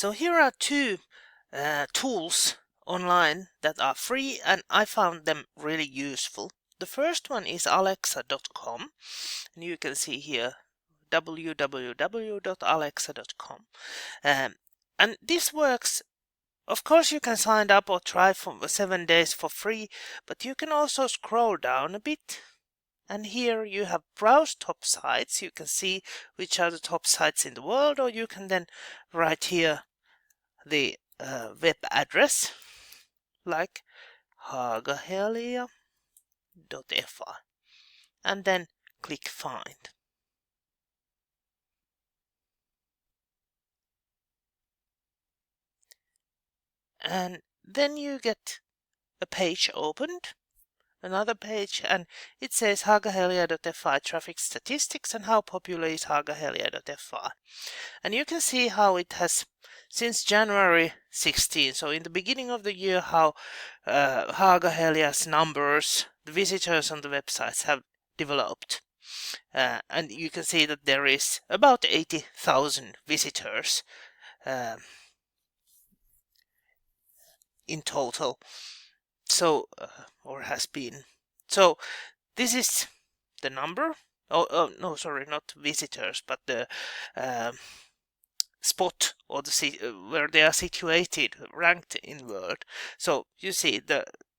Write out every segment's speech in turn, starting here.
So here are two tools online that are free, and I found them really useful. The first one is alexa.com, and you can see here www.alexa.com. And this works. Of course, you can sign up or try for 7 days for free, but you can also scroll down a bit. And here you have browse top sites. You can see which are the top sites in the world, or you can then write here the web address, like hagahelia.fi, and then click find. And then you get a page opened, another page, and it says hagahelia.fi traffic statistics and how popular is hagahelia.fi. And you can see how it has, since January 16, so in the beginning of the year, how Hagahelia's numbers, the visitors on the websites, have developed. And you can see that there is about 80,000 visitors in total. So, or has been. So, this is the number. Oh no, sorry, not visitors, but the spot or the where they are situated, ranked in world. So you see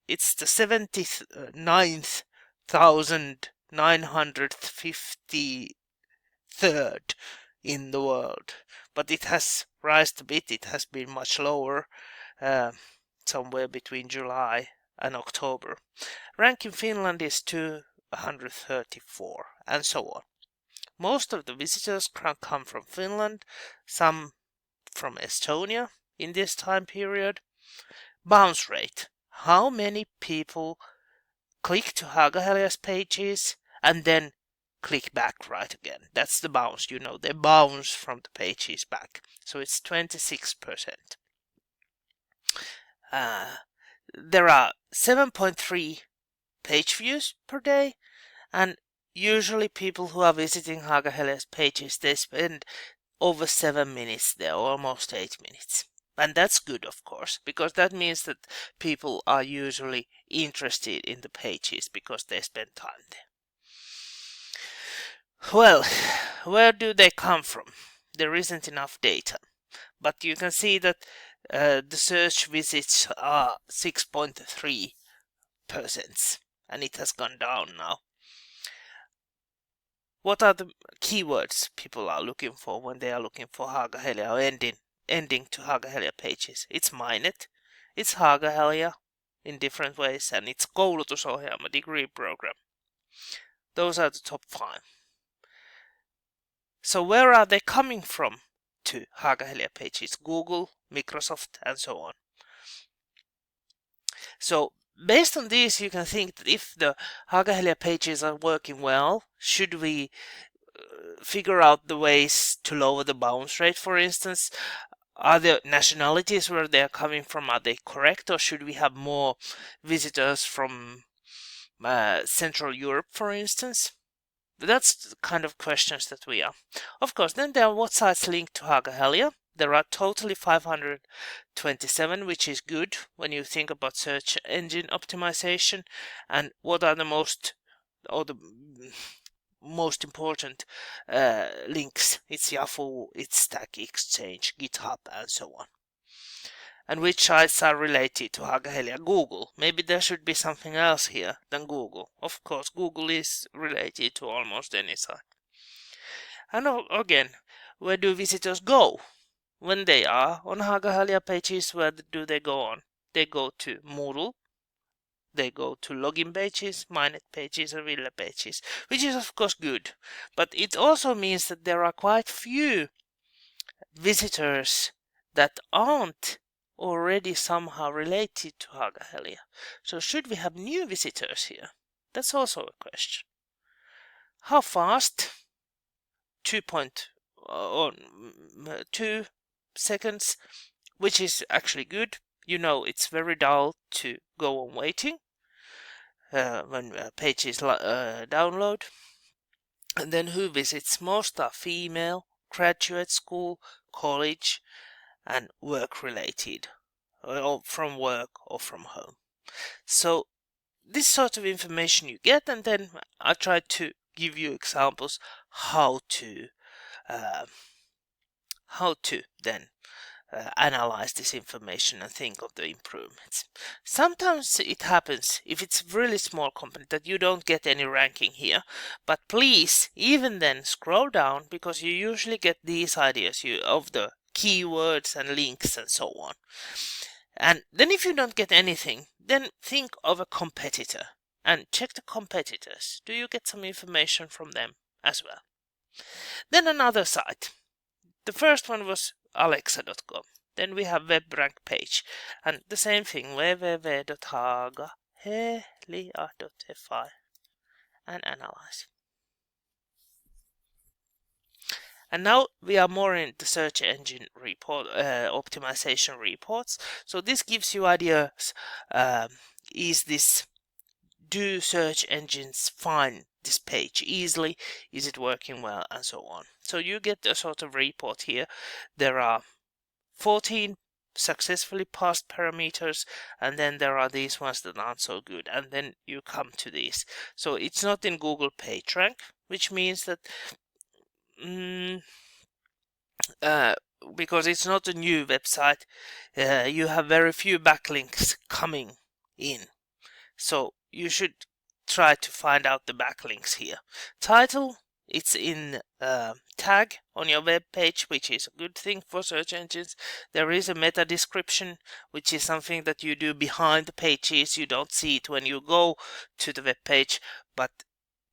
it's the 79,953rd in the world, but it has risen a bit. It has been much lower, somewhere between July and October. Rank in Finland is 234, and so on. Most of the visitors come from Finland, some from Estonia in this time period. Bounce rate. How many people click to Hagahelia's pages and then click back right again? That's the bounce, they bounce from the pages back. So it's 26%. There are 7.3 page views per day, and usually people who are visiting Hagahelia's pages, they spend over 7 minutes there, almost 8 minutes. And that's good, of course, because that means that people are usually interested in the pages because they spend time there. Well, where do they come from? There isn't enough data, but you can see that the search visits are 6.3%, and it has gone down now. What are the keywords people are looking for when they are looking for Hagahelia or ending to Hagahelia pages? It's Mainet, it's Hagahelia in different ways, and it's koulutusohjelma, degree program. Those are the top 5. So where are they coming from to Hagahelia pages? Google, Microsoft, and so on. So based on this, you can think that if the Hagahelia pages are working well, should we figure out the ways to lower the bounce rate, for instance? Are the nationalities where they are coming from, are they correct, or should we have more visitors from Central Europe, for instance? That's the kind of questions that we are. Of course, then there are what sites linked to Hagahelia. There are totally 527, which is good when you think about search engine optimization. And what are the most important links? It's Yahoo, it's Stack Exchange, GitHub, and so on. And which sites are related to Hagahelia? Google. Maybe there should be something else here than Google. Of course, Google is related to almost any site. And again, where do visitors go? When they are on Hagahelia pages, where do they go on? They go to Moodle, they go to login pages, Mainnet pages, and Ville pages, which is of course good. But it also means that there are quite few visitors that aren't already somehow related to Hagahelia. So should we have new visitors here? That's also a question. How fast? 2 seconds, which is actually good. It's very dull to go on waiting when pages download. And then who visits? Most are female, graduate school, college, and work related, or from work or from home. So this sort of information you get, and then I try to give you examples how to then analyze this information and think of the improvements. Sometimes it happens, if it's a really small company, that you don't get any ranking here, but please even then scroll down, because you usually get these ideas of the keywords and links and so on. And then if you don't get anything, then think of a competitor and check the competitors. Do you get some information from them as well? Then another site. The first one was alexa.com. Then we have Webrankpage, and the same thing, www.hagahelia.fi, and analyze. And now we are more in the search engine report optimization reports. So this gives you ideas. Do search engines find this page easily? Is it working well? And so on. So you get a sort of report here. There are 14 successfully passed parameters, and then there are these ones that aren't so good, and then you come to these. So it's not in Google PageRank, which means that because it's not a new website, you have very few backlinks coming in. So you should try to find out the backlinks here. Title, it's in tag on your web page, which is a good thing for search engines. There is a meta description, which is something that you do behind the pages. You don't see it when you go to the web page, but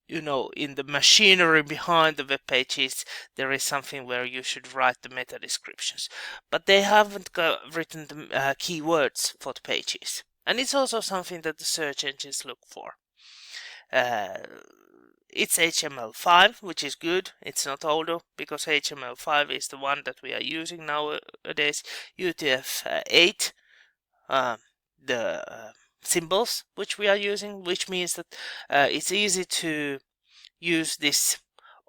in the machinery behind the web pages, there is something where you should write the meta descriptions. But they haven't written the keywords for the pages. And it's also something that the search engines look for. It's HTML5, which is good. It's not older, because HTML5 is the one that we are using nowadays. UTF-8, the symbols which we are using, which means that it's easy to use this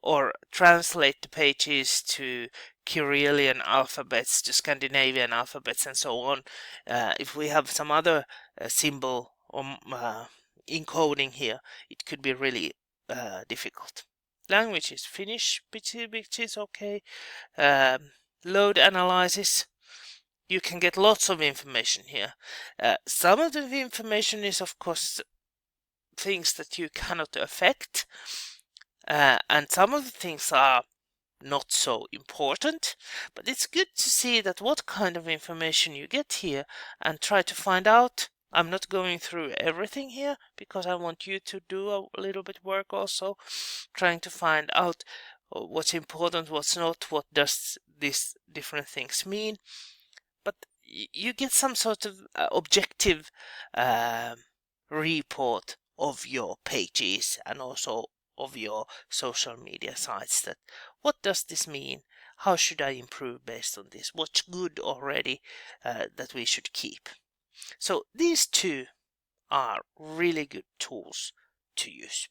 or translate the pages to Cyrillic alphabets, to Scandinavian alphabets, and so on. If we have some other symbol or encoding here, it could be really difficult. Language is Finnish, which is okay. Load analysis. You can get lots of information here. Some of the information is, of course, things that you cannot affect, and some of the things are not so important, but it's good to see that what kind of information you get here and try to find out. I'm not going through everything here because I want you to do a little bit work also, trying to find out what's important, what's not, what does these different things mean. But you get some sort of objective report of your pages and also of your social media sites. That what does this mean? How should I improve based on this? What's good already that we should keep? So these two are really good tools to use.